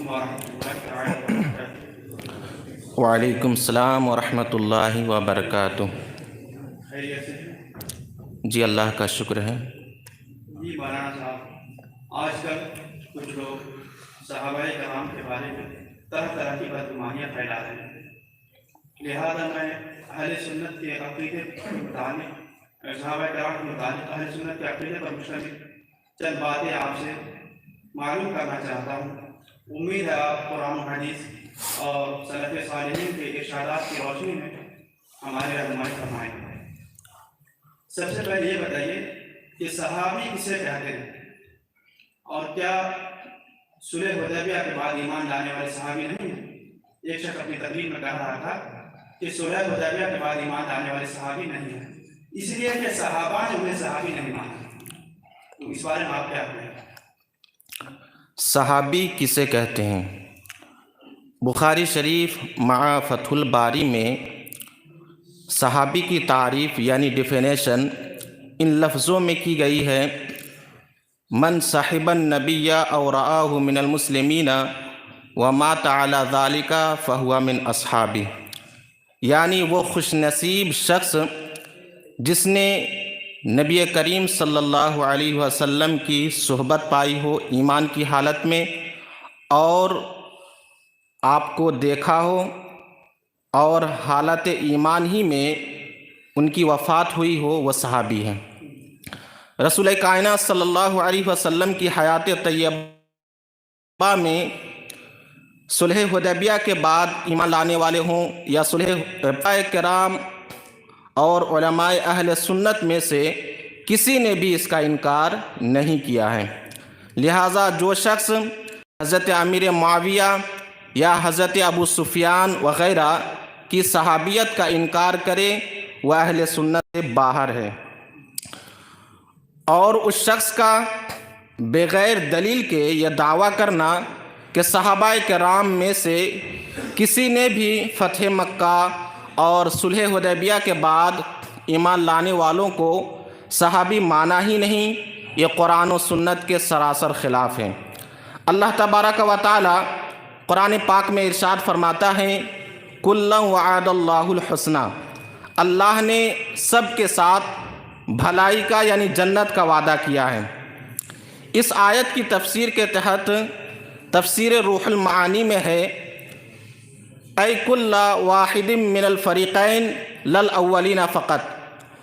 ورحمۃ اللہ وبرکاتہ۔ وعلیکم السلام ورحمۃ اللہ وبرکاتہ۔ خیریت سے؟ جی اللہ کا شکر ہے۔ جی مولانا صاحب، آج کل کچھ لوگ صحابہ کرام کے بارے میں طرح طرح کی بدگمانیاں پھیلا رہے ہیں، لہذا میں اہل سنت کے عقیدے کے متعلق، صحابہ کرام کے متعلق اہل سنت کے عقیدے پر مشتمل چند باتیں آپ سے معلوم کرنا چاہتا ہوں۔ امید ہے آپ قرآن و حدیث اور سلف صالحین کے ارشادات کی روشنی میں ہماری رہنمائی فرمائیں گے۔ سب سے پہلے یہ بتائیے کہ صحابی کسے کہتے ہیں، اور کیا صلح حدیبیہ کے بعد ایمان لانے والے صحابی نہیں ہیں؟ ایک شخص اپنی تقریر میں کہہ رہا تھا کہ صلح حدیبیہ کے بعد ایمان لانے والے صحابی نہیں ہیں، اس لیے کہ صحابہ نے انہیں صحابی نہیں مانا۔ تو اس بارے میں آپ کیا کہیں؟ صحابی کسے کہتے ہیں؟ بخاری شریف مع فتح الباری میں صحابی کی تعریف یعنی ڈیفینیشن ان لفظوں میں کی گئی ہے: من صحب النبی او رآہ من المسلمین ومات علی ذلک فہو من اصحابی، یعنی وہ خوش نصیب شخص جس نے نبی کریم صلی اللہ علیہ وسلم کی صحبت پائی ہو ایمان کی حالت میں، اور آپ کو دیکھا ہو اور حالت ایمان ہی میں ان کی وفات ہوئی ہو، وہ صحابی ہیں۔ رسول کائنات صلی اللہ علیہ وسلم کی حیات طیبہ میں صلح حدیبیہ کے بعد ایمان لانے والے ہوں یا صحابہ کرام اور علماء اہل سنت میں سے کسی نے بھی اس کا انکار نہیں کیا ہے۔ لہٰذا جو شخص حضرت امیر معاویہ یا حضرت ابو سفیان وغیرہ کی صحابیت کا انکار کرے وہ اہل سنت سے باہر ہے، اور اس شخص کا بغیر دلیل کے یہ دعویٰ کرنا کہ صحابہ کرام میں سے کسی نے بھی فتح مکہ اور صلح حدیبیہ کے بعد ایمان لانے والوں کو صحابی مانا ہی نہیں، یہ قرآن و سنت کے سراسر خلاف ہیں۔ اللہ تبارک و تعالی قرآن پاک میں ارشاد فرماتا ہے: کُلًّا وعد اللہ الحسنی، اللہ نے سب کے ساتھ بھلائی کا یعنی جنت کا وعدہ کیا ہے۔ اس آیت کی تفسیر کے تحت تفسیر روح المعانی میں ہے: اے کل واحد من الفریقین للاولین فقط،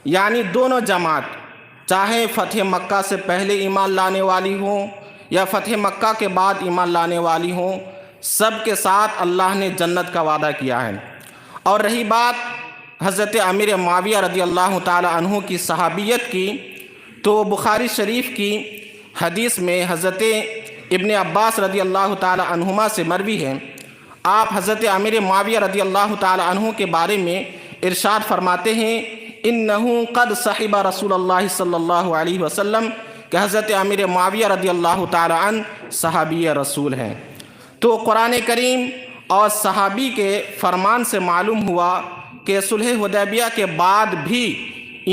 یعنی دونوں جماعت چاہے فتح مکہ سے پہلے ایمان لانے والی ہوں یا فتح مکہ کے بعد ایمان لانے والی ہوں، سب کے ساتھ اللہ نے جنت کا وعدہ کیا ہے۔ اور رہی بات حضرت امیر معاویہ رضی اللہ تعالی عنہ کی صحابیت کی، تو بخاری شریف کی حدیث میں حضرت ابن عباس رضی اللہ تعالی عنہما سے مروی ہے، آپ حضرت امیر معاویہ رضی اللہ تعالی عنہ کے بارے میں ارشاد فرماتے ہیں: انہ قد صحب رسول اللہ صلی اللہ علیہ وسلم، کہ حضرت امیر معاویہ رضی اللہ تعالی عنہ صحابی رسول ہیں۔ تو قرآن کریم اور صحابی کے فرمان سے معلوم ہوا کہ صلح حدیبیہ کے بعد بھی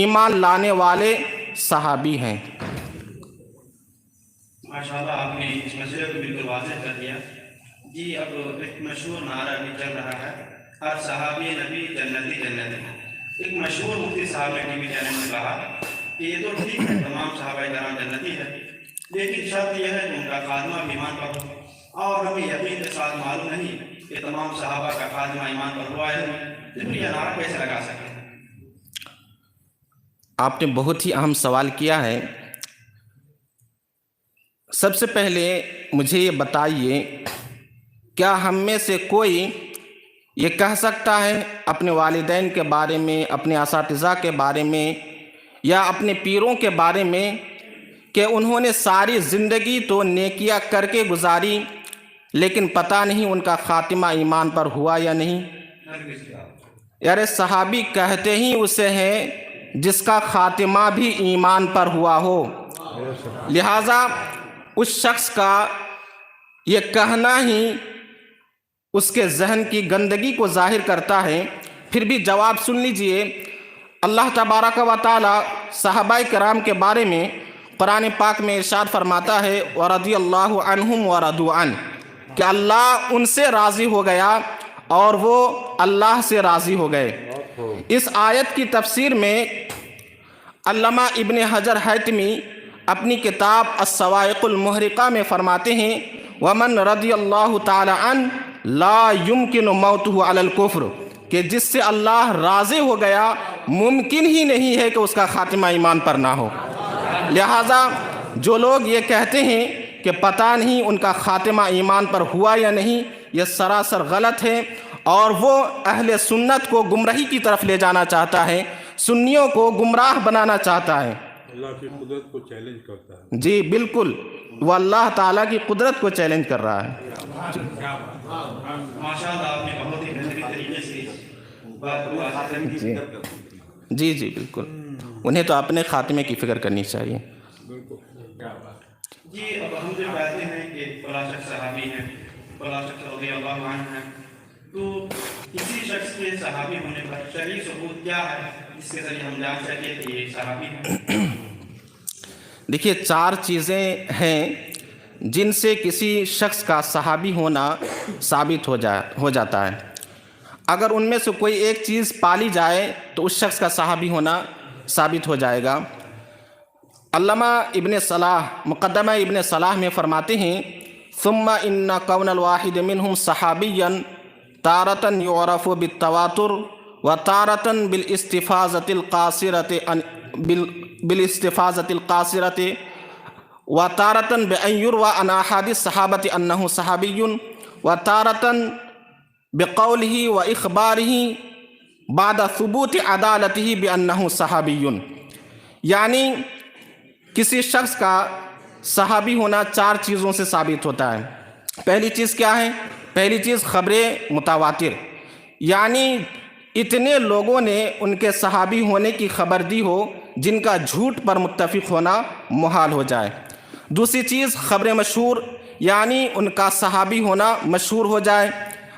ایمان لانے والے صحابی ہیں۔ ماشاءاللہ، آپ نے اس مسئلے کو بالکل واضح کر دیا۔ جی اب ایک مشہور نعرہ بھی چل رہا ہے: ہر صحابی نبی جنتی جنتی۔ ایک مشہور مفتی صاحب نے ٹی وی چینل میں کہا کہ یہ تو ٹھیک ہے، تمام صحابہ کرام جنتی ہے، لیکن شرط یہ ہے کہ ان کا خاتمہ ایمان پر ہو، اور ہمیں یقین کے ساتھ معلوم نہیں کہ تمام صحابہ کا خاتمہ ایمان پر ہوا ہے، پھر یہ نعرہ کیسے لگا سکے؟ آپ نے بہت ہی اہم سوال کیا ہے۔ سب سے پہلے مجھے یہ بتائیے، کیا ہم میں سے کوئی یہ کہہ سکتا ہے اپنے والدین کے بارے میں، اپنے اساتذہ کے بارے میں یا اپنے پیروں کے بارے میں کہ انہوں نے ساری زندگی تو نیکیاں کر کے گزاری لیکن پتہ نہیں ان کا خاتمہ ایمان پر ہوا یا نہیں؟ یار صحابی کہتے ہی اسے ہیں جس کا خاتمہ بھی ایمان پر ہوا ہو، لہٰذا اس شخص کا یہ کہنا ہی اس کے ذہن کی گندگی کو ظاہر کرتا ہے۔ پھر بھی جواب سن لیجئے، اللہ تبارک و تعالی صحابہ کرام کے بارے میں قرآن پاک میں ارشاد فرماتا ہے: وَرَضِيَ اللَّهُ عَنْهُمْ وَرَضُوا عَنْهُ، کہ اللہ ان سے راضی ہو گیا اور وہ اللہ سے راضی ہو گئے۔ اس آیت کی تفسیر میں علامہ ابن حجر حیتمی اپنی کتاب الصواعق المحرقہ میں فرماتے ہیں ومن رضی اللہ تعالی عنہ لا یمکن موتہ علی الکفر، کہ جس سے اللہ راضی ہو گیا ممکن ہی نہیں ہے کہ اس کا خاتمہ ایمان پر نہ ہو۔ لہٰذا جو لوگ یہ کہتے ہیں کہ پتہ نہیں ان کا خاتمہ ایمان پر ہوا یا نہیں، یہ سراسر غلط ہے اور وہ اہل سنت کو گمراہی کی طرف لے جانا چاہتا ہے، سنیوں کو گمراہ بنانا چاہتا ہے۔ اللہ کی قدرت کو چیلنج کرتا ہے۔ جی بالکل، وہ اللہ تعالیٰ کی قدرت کو چیلنج کر رہا ہے۔ ماشاء اللہ، آپ نے بہت ہی بہترین طریقے سے بات کو خاتمے کی فکر کرتے جی جی بالکل، انہیں تو اپنے خاتمے کی فکر کرنی چاہیے۔ جی اب ہم جو کہتے ہیں کہ فلاں شخص صحابی ہیں، فلاں شخص رضی اللہ عنہ ہیں، تو کسی شخص کے صحابی ہونے پر شرعی ثبوت کیا ہے جس کے ذریعے ہم جان سکیں کہ یہ صحابی ہیں؟ دیکھیے، 4 چیزیں ہیں جن سے کسی شخص کا صحابی ہونا ثابت ہو جاتا ہے۔ اگر ان میں سے کوئی ایک چیز پالی جائے تو اس شخص کا صحابی ہونا ثابت ہو جائے گا۔ علامہ ابن صلاح مقدمہ ابن صلاح میں فرماتے ہیں ثم ان کون الواحد منہم صحابیا تارۃ یعرف بالتواتر و تارۃ بالاستفاضۃ القاصرۃ و تارۃ بان یروى عن احد الصحابۃ انہ صحابی و تارۃ بقولہ و اخبارہ بعد ثبوت عدالتہ بانہ صحابی۔ یعنی کسی شخص کا صحابی ہونا 4 چیزوں سے ثابت ہوتا ہے۔ پہلی چیز کیا ہے؟ پہلی چیز خبر متواتر، یعنی اتنے لوگوں نے ان کے صحابی ہونے کی خبر دی ہو جن کا جھوٹ پر متفق ہونا محال ہو جائے۔ دوسری چیز خبر مشہور، یعنی ان کا صحابی ہونا مشہور ہو جائے۔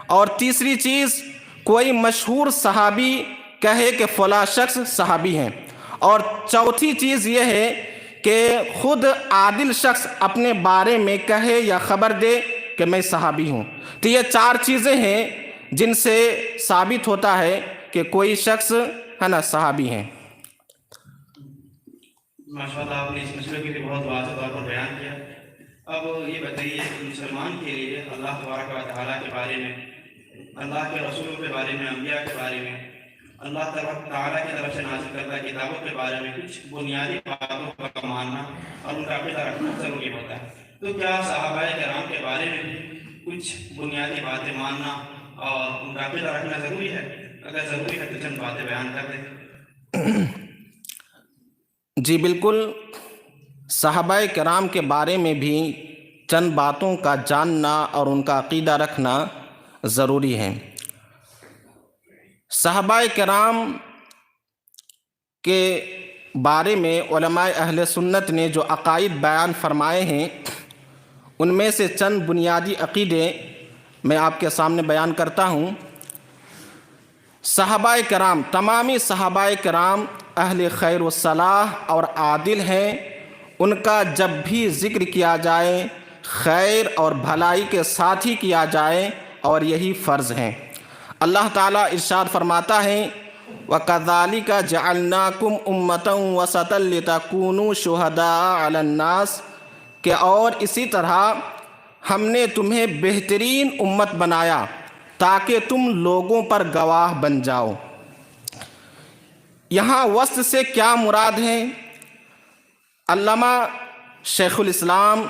اور تیسری چیز کوئی مشہور صحابی کہے کہ فلاں شخص صحابی ہیں۔ اور چوتھی چیز یہ ہے کہ خود عادل شخص اپنے بارے میں کہے یا خبر دے کہ میں صحابی ہوں۔ تو یہ 4 چیزیں ہیں جن سے ثابت ہوتا ہے کہ کوئی شخص ہے نا صحابی ہیں۔ ماشاءاللہ، آپ نے اس مسئلے کے لیے بہت واضح طور پر بیان کیا۔ اب یہ بتائیے کہ مسلمان کے لیے اللہ تبارک و تعالیٰ کے بارے میں، اللہ کے رسولوں کے بارے میں، انبیاء کے بارے میں، اللہ تعالیٰ کی طرف سے نازل کردہ کتابوں کے بارے میں کچھ بنیادی باتوں کا ماننا اور ان کا عقیدہ رکھنا ضروری ہوتا ہے۔ تو کیا صحابہ کرام کے بارے میں بھی کچھ بنیادی باتیں ماننا اور ان کا عقیدہ رکھنا ضروری ہے؟ اگر ضروری ہے تو چند باتیں بیان کر دیں۔ جی بالکل، صحابہ کرام کے بارے میں بھی چند باتوں کا جاننا اور ان کا عقیدہ رکھنا ضروری ہے۔ صحابہ کرام کے بارے میں علماء اہل سنت نے جو عقائد بیان فرمائے ہیں ان میں سے چند بنیادی عقیدے میں آپ کے سامنے بیان کرتا ہوں۔ صحابہ کرام، تمامی صحابہ کرام اہل خیر و صلاح اور عادل ہیں۔ ان کا جب بھی ذکر کیا جائے خیر اور بھلائی کے ساتھ ہی کیا جائے، اور یہی فرض ہیں۔ اللہ تعالیٰ ارشاد فرماتا ہے وَكَذَلِكَ جَعَلْنَاكُمْ أُمَّةً وَسَطًا لِتَكُونُوا شُهَدَاءَ عَلَى النَّاسِ، کہ اور اسی طرح ہم نے تمہیں بہترین امت بنایا تاکہ تم لوگوں پر گواہ بن جاؤ۔ یہاں وسط سے کیا مراد ہے؟ علامہ شیخ الاسلام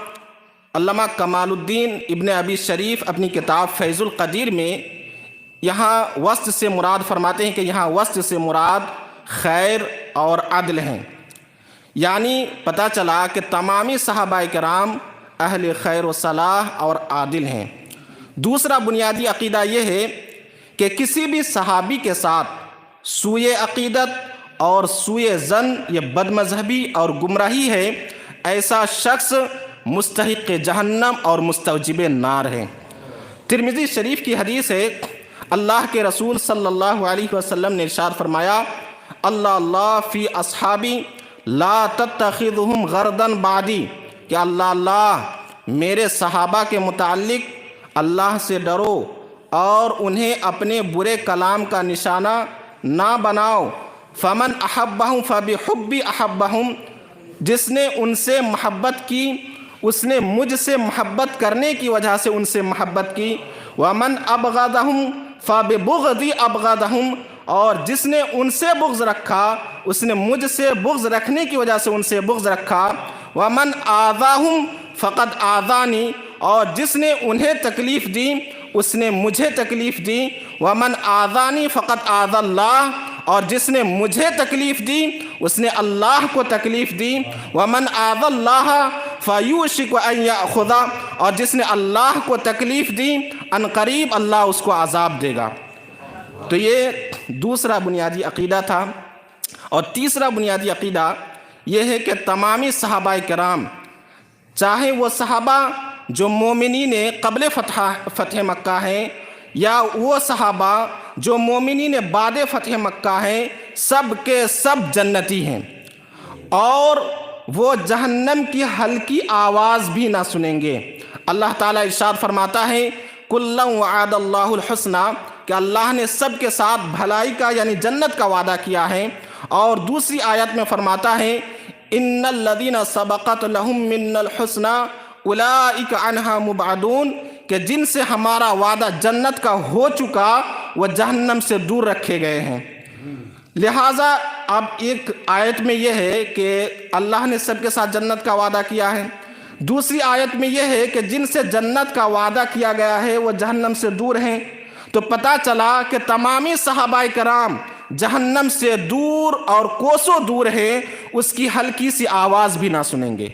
علامہ کمال الدین ابن ابی شریف اپنی کتاب فیض القدیر میں یہاں وسط سے مراد فرماتے ہیں کہ یہاں وسط سے مراد خیر اور عدل ہیں۔ یعنی پتہ چلا کہ تمامی صحابہ کرام اہل خیر و صلاح اور عادل ہیں۔ دوسرا بنیادی عقیدہ یہ ہے کہ کسی بھی صحابی کے ساتھ سوء عقیدت اور سوء ظن، یہ بد مذہبی اور گمراہی ہے، ایسا شخص مستحق جہنم اور مستوجب نار ہے۔ ترمذی شریف کی حدیث ہے، اللہ کے رسول صلی اللہ علیہ وسلم نے ارشاد فرمایا اللہ اللہ فی اصحابی لا تتخذہم غرضا بعدی، کہ اللہ اللہ میرے صحابہ کے متعلق اللہ سے ڈرو اور انہیں اپنے برے کلام کا نشانہ نہ بناؤ۔ فمن احبہم فبحبی احبہم، جس نے ان سے محبت کی اس نے مجھ سے محبت کرنے کی وجہ سے ان سے محبت کی۔ ومن ابغضہم فببغضی ابغضہم، اور جس نے ان سے بغض رکھا اس نے مجھ سے بغض رکھنے کی وجہ سے ان سے بغض رکھا۔ ومن آذاہم فقد آذانی، اور جس نے انہیں تکلیف دی اس نے مجھے تکلیف دی۔ ومن آذانی فقد آذى اللہ، اور جس نے مجھے تکلیف دی اس نے اللہ کو تکلیف دی۔ ومن آذى اللہ فیوشک ان یأخذ، اور جس نے اللہ کو تکلیف دی ان قریب اللہ اس کو عذاب دے گا۔ تو یہ دوسرا بنیادی عقیدہ تھا۔ اور تیسرا بنیادی عقیدہ یہ ہے کہ تمامی صحابہ کرام، چاہے وہ صحابہ جو مومنین قبل فتح مکہ ہیں یا وہ صحابہ جو مومنین بعد فتح مکہ ہیں، سب کے سب جنتی ہیں، اور وہ جہنم کی ہلکی آواز بھی نہ سنیں گے۔ اللہ تعالیٰ ارشاد فرماتا ہے کُلًّا وعد اللہ الحسنى، کہ اللہ نے سب کے ساتھ بھلائی کا یعنی جنت کا وعدہ کیا ہے۔ اور دوسری آیت میں فرماتا ہے ان الذین سبقت لہم منا الحسنى اولئک عنہا مبعدون، کہ جن سے ہمارا وعدہ جنت کا ہو چکا وہ جہنم سے دور رکھے گئے ہیں۔ لہٰذا اب ایک آیت میں یہ ہے کہ اللہ نے سب کے ساتھ جنت کا وعدہ کیا ہے، دوسری آیت میں یہ ہے کہ جن سے جنت کا وعدہ کیا گیا ہے وہ جہنم سے دور ہیں۔ تو پتہ چلا کہ تمامی صحابہ کرام جہنم سے دور اور کوسوں دور ہیں، اس کی ہلکی سی آواز بھی نہ سنیں گے۔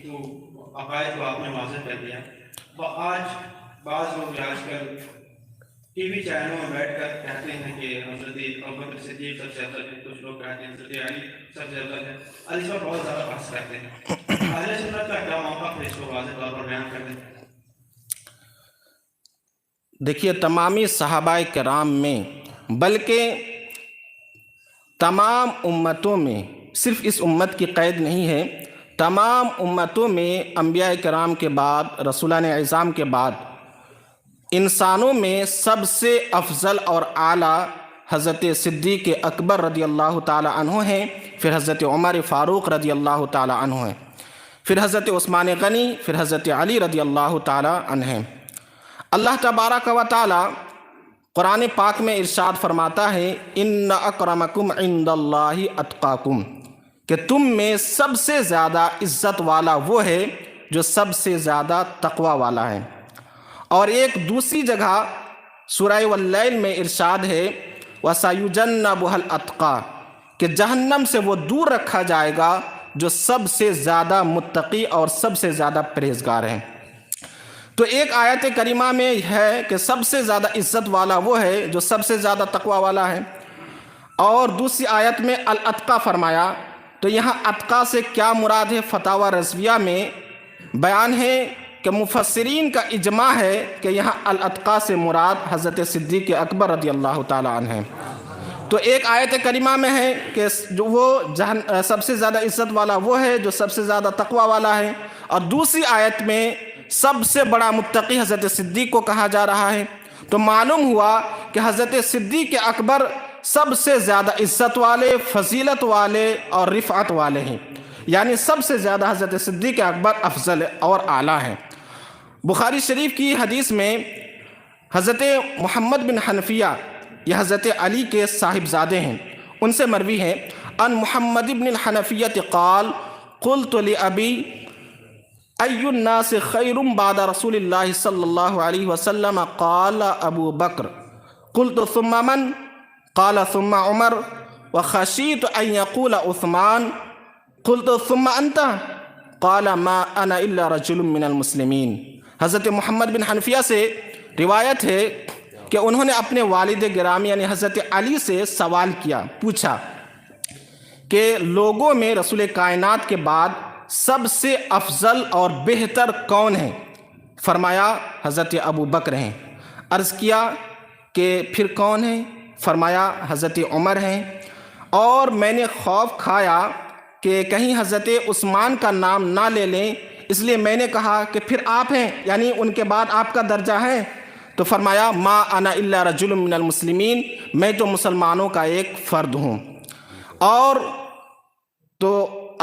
تو عقائد کو آپ نے واضح کر دیا۔ تو آج بعض لوگ آج کل ٹی وی چینلوں میں بیٹھ کر کہتے ہیں کہ حضرت ابوبکر صدیق سب سے افضل ہے، کچھ لوگ کہتے ہیں حضرت علی سب سے افضل ہے، اور اس پر بہت زیادہ بحث کرتے ہیں۔ اہل سنت کا کیا موقف ہے، اس کو واضح طور پر بیان کر دیں۔ دیکھیے، تمامی صحابہ کرام میں بلکہ تمام امتوں میں، صرف اس امت کی قید نہیں ہے، تمام امتوں میں انبیاء کرام کے بعد، رسولان اعظام کے بعد انسانوں میں سب سے افضل اور اعلیٰ حضرت صدیق اکبر رضی اللہ تعالی عنہ ہیں، پھر حضرت عمر فاروق رضی اللہ تعالی عنہ ہیں، پھر حضرت عثمان غنی، پھر حضرت علی رضی اللہ تعالی عنہ ہیں۔ اللہ تبارک و تعالی قرآن پاک میں ارشاد فرماتا ہے ان اکرمکم عند اللہ اتقاکم، کہ تم میں سب سے زیادہ عزت والا وہ ہے جو سب سے زیادہ تقوی والا ہے۔ اور ایک دوسری جگہ سورہ واللیل میں ارشاد ہے وَسَيُجَنَّبُهَا الْأَتْقَى، کہ جہنم سے وہ دور رکھا جائے گا جو سب سے زیادہ متقی اور سب سے زیادہ پرہیزگار ہیں۔ تو ایک آیت کریمہ میں ہے کہ سب سے زیادہ عزت والا وہ ہے جو سب سے زیادہ تقوی والا ہے، اور دوسری آیت میں الاتقا فرمایا۔ تو یہاں اتقا سے کیا مراد ہے، فتاوی رضویہ میں بیان ہے کہ مفسرین کا اجماع ہے کہ یہاں الاتقا سے مراد حضرت صدیق اکبر رضی اللہ تعالی عنہ ہیں۔ تو ایک آیت کریمہ میں ہے کہ جو وہ سب سے زیادہ عزت والا وہ ہے جو سب سے زیادہ تقوی والا ہے، اور دوسری آیت میں سب سے بڑا متقی حضرت صدیق کو کہا جا رہا ہے۔ تو معلوم ہوا کہ حضرت صدیق اکبر سب سے زیادہ عزت والے، فضیلت والے اور رفعت والے ہیں، یعنی سب سے زیادہ حضرت صدیق اکبر افضل اور اعلیٰ ہیں۔ بخاری شریف کی حدیث میں حضرت محمد بن حنفیہ، یہ حضرت علی کے صاحبزادے ہیں، ان سے مروی ہے ان محمد بن الحنفیہ قال قلت لأبی ای الناس خیر بعد رسول اللہ صلی اللہ علیہ وسلم قال ابو بکر قلت ثم من قال ثم عمر وخشیت ان یقول عثمان قلت ثم انت قال ما انا الا رجل من المسلمین۔ حضرت محمد بن حنفیہ سے روایت ہے کہ انہوں نے اپنے والد گرامی یعنی حضرت علی سے سوال کیا، پوچھا کہ لوگوں میں رسول کائنات کے بعد سب سے افضل اور بہتر کون ہیں؟ فرمایا حضرت ابو بکر ہیں۔ عرض کیا کہ پھر کون ہیں؟ فرمایا حضرت عمر ہیں، اور میں نے خوف کھایا کہ کہیں حضرت عثمان کا نام نہ لے لیں، اس لیے میں نے کہا کہ پھر آپ ہیں، یعنی ان کے بعد آپ کا درجہ ہے؟ تو فرمایا ما انا الا رجل من المسلمین، میں تو مسلمانوں کا ایک فرد ہوں۔ اور تو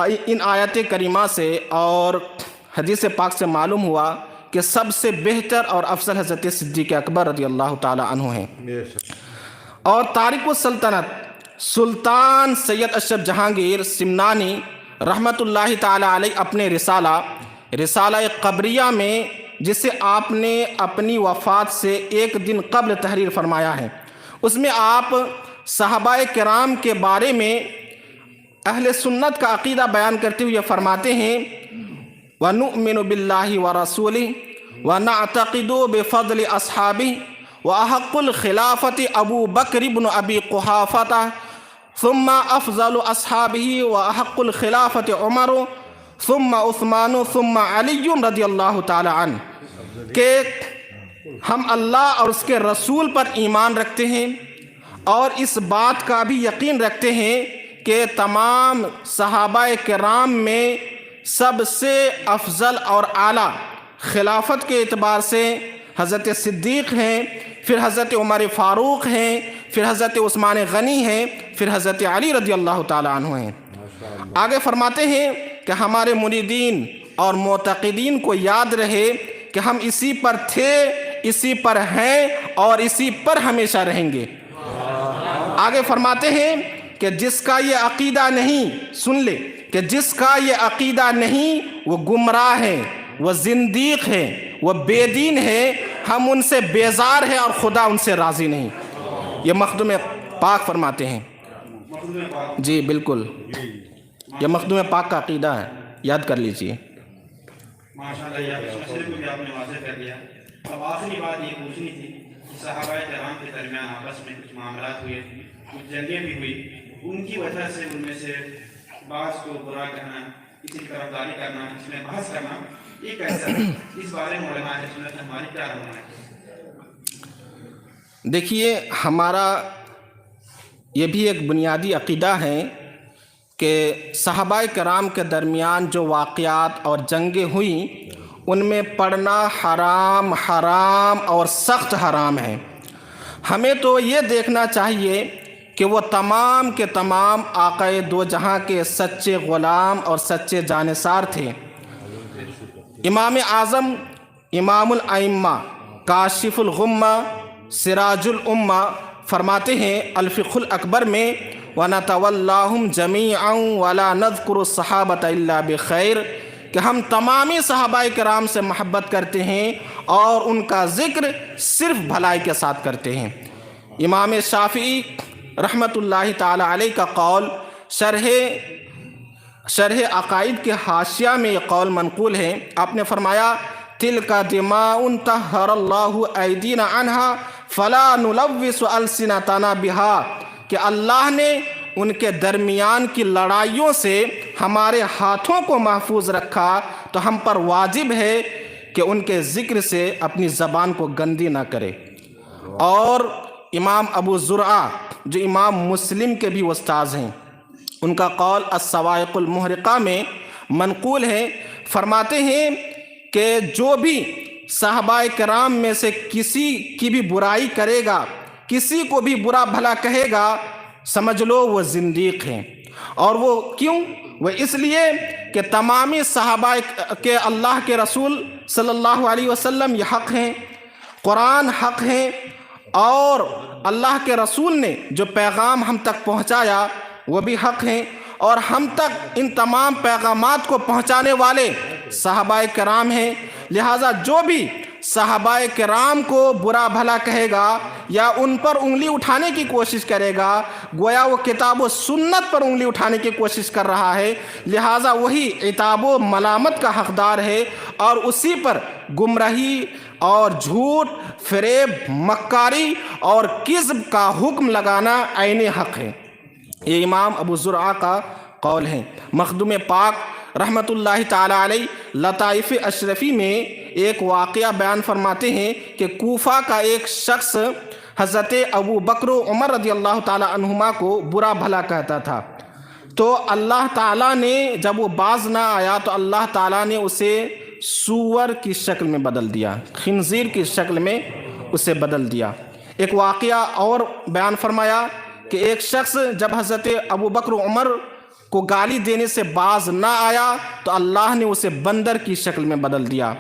ان آیت کریمہ سے اور حدیث پاک سے معلوم ہوا کہ سب سے بہتر اور افضل حضرت صدیق اکبر رضی اللہ تعالی عنہ ہیں۔ اور تارک السلطنت سلطان سید اشرف جہانگیر سمنانی رحمۃ اللہ تعالی علیہ اپنے رسالہ قبریہ میں، جسے آپ نے اپنی وفات سے ایک دن قبل تحریر فرمایا ہے، اس میں آپ صحابہ کرام کے بارے میں اہل سنت کا عقیدہ بیان کرتے ہوئے فرماتے ہیں وَنُؤْمِنُ بِاللَّهِ وَرَسُولِهِ وَنَعْتَقِدُ بِفَضْلِ أَصْحَابِهِ وَأَحَقُّ الْخِلَافَةِ أَبُو بَكْرِ بْنُ أَبِي قُحَافَةَ ثُمَّ أَفْضَلُ أَصْحَابِهِ وَأَحَقُّ الْخِلَافَةِ عُمَرُ ثم عثمان ثم علی رضی اللہ تعالی عنہ، کہ ہم اللہ اور اس کے رسول پر ایمان رکھتے ہیں اور اس بات کا بھی یقین رکھتے ہیں کہ تمام صحابہ کرام میں سب سے افضل اور اعلیٰ خلافت کے اعتبار سے حضرت صدیق ہیں، پھر حضرت عمر فاروق ہیں، پھر حضرت عثمان غنی ہیں، پھر حضرت علی رضی اللہ تعالی عنہ ہیں۔ آگے فرماتے ہیں کہ ہمارے مریدین اور معتقدین کو یاد رہے کہ ہم اسی پر تھے، اسی پر ہیں اور اسی پر ہمیشہ رہیں گے۔ آگے فرماتے ہیں کہ جس کا یہ عقیدہ نہیں، سن لے، کہ جس کا یہ عقیدہ نہیں وہ گمراہ ہے، وہ زندیق ہے، وہ بے دین ہے، ہم ان سے بیزار ہیں اور خدا ان سے راضی نہیں۔ یہ مخدوم پاک فرماتے ہیں۔ جی بالکل، یہ مخدوم پاک کا عقیدہ ہے، یاد کر لیجئے۔ ماشاءاللہ، یہ مسئلے کو بھی آپ نے واضح کر دیا۔ اب آخری بات یہ پوچھنی تھی کہ صحابہ کرام کے درمیان آپس میں کچھ معاملات ہوئے، کچھ جنگیں بھی ہوئی، ان کی وجہ سے ان میں سے بعض کو برا کہنا، کسی کی طرفداری کرنا، اس میں بحث کرنا، یہ کیسا ہے؟ اس بارے میں علماء اہل سنت ہماری کیا رہنمائی ہے؟ دیکھیے، ہمارا یہ بھی ایک بنیادی عقیدہ ہے کہ صحابہ کرام کے درمیان جو واقعات اور جنگیں ہوئیں ان میں پڑھنا حرام اور سخت حرام ہے۔ ہمیں تو یہ دیکھنا چاہیے کہ وہ تمام کے تمام آقائے دو جہاں کے سچے غلام اور سچے جانثار تھے۔ امام اعظم، امام الائمہ، کاشف الغمہ، سراج الامہ فرماتے ہیں الفقہ الاکبر میں وَنَتَوَلَّاهُمْ جَمِيعًا وَلَا نَذْكُرُ الصَّحَابَةَ إِلَّا بِخَيْرٍ، کہ ہم تمامی صحابہ کرام سے محبت کرتے ہیں اور ان کا ذکر صرف بھلائی کے ساتھ کرتے ہیں۔ امام شافعی رحمۃ اللہ تعالی علیہ کا قول شرح عقائد کے حاشیہ میں یہ قول منقول ہے۔ آپ نے فرمایا تِلْكَ دِمَاءٌ طَهَّرَ اللَّهُ أَيْدِينَا عَنْهَا فَلَا نُلَوِّسُ أَلْسِنَتَنَا بِهَا، کہ اللہ نے ان کے درمیان کی لڑائیوں سے ہمارے ہاتھوں کو محفوظ رکھا، تو ہم پر واجب ہے کہ ان کے ذکر سے اپنی زبان کو گندی نہ کرے۔ اور امام ابو زرعہ جو امام مسلم کے بھی استاذ ہیں، ان کا قول الصواعق المحرقہ میں منقول ہے، فرماتے ہیں کہ جو بھی صحابہ کرام میں سے کسی کی بھی برائی کرے گا، کسی کو بھی برا بھلا کہے گا، سمجھ لو وہ زندیق ہیں۔ اور وہ کیوں؟ وہ اس لیے کہ تمامی صحابہ کے اللہ کے رسول صلی اللہ علیہ وسلم یہ حق ہیں، قرآن حق ہیں، اور اللہ کے رسول نے جو پیغام ہم تک پہنچایا وہ بھی حق ہیں، اور ہم تک ان تمام پیغامات کو پہنچانے والے صحابہ کرام ہیں۔ لہٰذا جو بھی صحابہ کرام کو برا بھلا کہے گا یا ان پر انگلی اٹھانے کی کوشش کرے گا، گویا وہ کتاب و سنت پر انگلی اٹھانے کی کوشش کر رہا ہے، لہٰذا وہی عتاب و ملامت کا حقدار ہے، اور اسی پر گمراہی اور جھوٹ، فریب، مکاری اور کذب کا حکم لگانا عین حق ہے۔ یہ امام ابو زرعہ کا قول ہے۔ مخدوم پاک رحمۃ اللہ تعالی علیہ لطائف اشرفی میں ایک واقعہ بیان فرماتے ہیں کہ کوفہ کا ایک شخص حضرت ابو بکر و عمر رضی اللہ تعالی عنہما کو برا بھلا کہتا تھا۔ تو اللہ تعالیٰ نے جب وہ باز نہ آیا تو اللہ تعالیٰ نے اسے سور کی شکل میں بدل دیا، خنزیر کی شکل میں اسے بدل دیا۔ ایک واقعہ اور بیان فرمایا کہ ایک شخص جب حضرت ابو بکر عمر کو گالی دینے سے باز نہ آیا تو اللہ نے اسے بندر کی شکل میں بدل دیا۔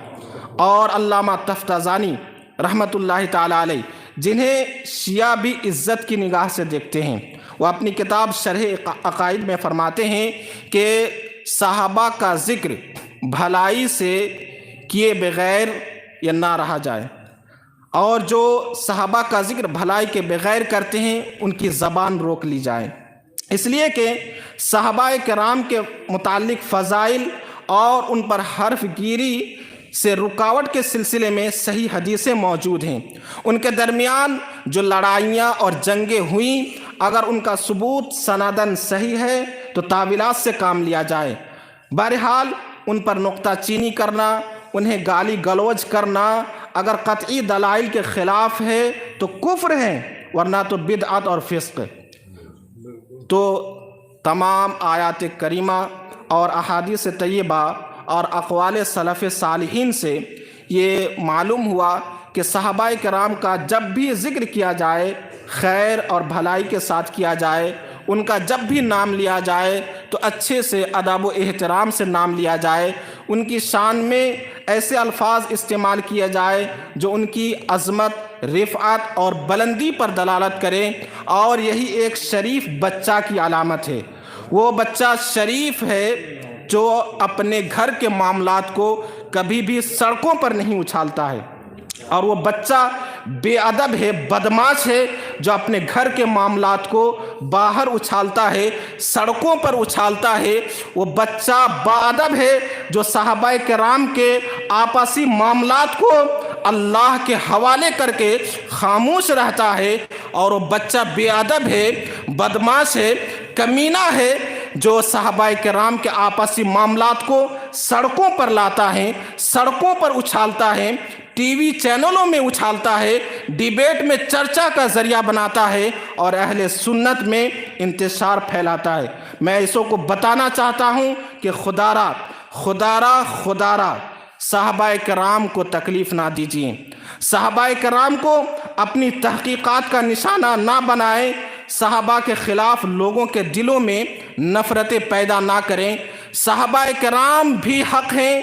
اور علامہ تفتازانی رحمۃ اللہ تعالی علیہ، جنہیں شیعہ بھی عزت کی نگاہ سے دیکھتے ہیں، وہ اپنی کتاب شرح عقائد میں فرماتے ہیں کہ صحابہ کا ذکر بھلائی سے کیے بغیر یا نہ رہا جائے، اور جو صحابہ کا ذکر بھلائی کے بغیر کرتے ہیں ان کی زبان روک لی جائے، اس لیے کہ صحابہ کرام کے متعلق فضائل اور ان پر حرف گیری سے رکاوٹ کے سلسلے میں صحیح حدیثیں موجود ہیں۔ ان کے درمیان جو لڑائیاں اور جنگیں ہوئیں، اگر ان کا ثبوت سندن صحیح ہے تو تعویلات سے کام لیا جائے۔ بہرحال ان پر نقطہ چینی کرنا، انہیں گالی گلوچ کرنا اگر قطعی دلائل کے خلاف ہے تو کفر ہے، ورنہ تو بدعت اور فسق۔ تو تمام آیات کریمہ اور احادیث طیبہ اور اقوال سلف صالحین سے یہ معلوم ہوا کہ صحابہ کرام کا جب بھی ذکر کیا جائے خیر اور بھلائی کے ساتھ کیا جائے، ان کا جب بھی نام لیا جائے تو اچھے سے ادب و احترام سے نام لیا جائے، ان کی شان میں ایسے الفاظ استعمال کیے جائے جو ان کی عظمت، رفعت اور بلندی پر دلالت کریں، اور یہی ایک شریف بچہ کی علامت ہے۔ وہ بچہ شریف ہے جو اپنے گھر کے معاملات کو کبھی بھی سڑکوں پر نہیں اچھالتا ہے، اور وہ بچہ بے ادب ہے، بدمعاش ہے جو اپنے گھر کے معاملات کو باہر اچھالتا ہے، سڑکوں پر اچھالتا ہے۔ وہ بچہ با ادب ہے جو صحابہ کرام کے آپسی معاملات کو اللہ کے حوالے کر کے خاموش رہتا ہے، اور وہ بچہ بے ادب ہے، بدمعاش ہے، کمینہ ہے جو صحابہ کرام کے آپسی معاملات کو سڑکوں پر لاتا ہے، سڑکوں پر اچھالتا ہے، ٹی وی چینلوں میں اچھالتا ہے، ڈیبیٹ میں چرچا کا ذریعہ بناتا ہے اور اہل سنت میں انتشار پھیلاتا ہے۔ میں اسوں کو بتانا چاہتا ہوں کہ خدارا صحابہ کرام کو تکلیف نہ دیجیے، صحابہ کرام کو اپنی تحقیقات کا نشانہ نہ بنائیں، صحابہ کے خلاف لوگوں کے دلوں میں نفرتیں پیدا نہ کریں۔ صحابہ کرام بھی حق ہیں،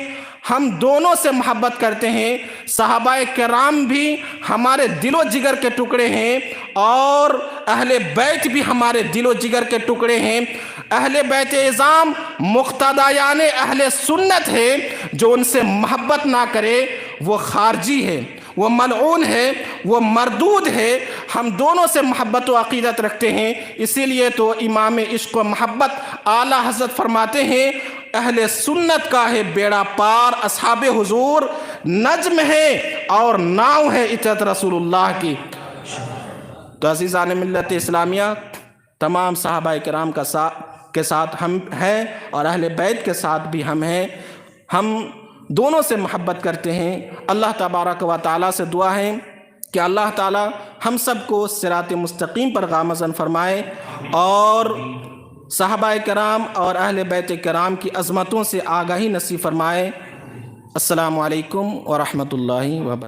ہم دونوں سے محبت کرتے ہیں، صحابہ کرام بھی ہمارے دل و جگر کے ٹکڑے ہیں، اور اہل بیت بھی ہمارے دل و جگر کے ٹکڑے ہیں۔ اہل بیت اعظام مقتدیان اہل سنت ہے، جو ان سے محبت نہ کرے وہ خارجی ہے، وہ ملعون ہے، وہ مردود ہے۔ ہم دونوں سے محبت و عقیدت رکھتے ہیں، اسی لیے تو امام عشق و محبت اعلیٰ حضرت فرماتے ہیں اہل سنت کا ہے بیڑا پار، اصحاب حضور نجم ہے اور ناؤ ہے اطاعت رسول اللہ کی۔ تو عزیزان ملت اسلامیہ، تمام صحابہ کرام کے ساتھ ہم ہیں اور اہل بیت کے ساتھ بھی ہم ہیں، ہم دونوں سے محبت کرتے ہیں۔ اللہ تبارک و تعالیٰ سے دعا ہے کہ اللہ تعالیٰ ہم سب کو صراط مستقیم پر گامزن فرمائے، اور صحابہ کرام اور اہل بیت کرام کی عظمتوں سے آگاہی نصیب فرمائے۔ السلام علیکم ورحمۃ اللہ وبرکاتہ۔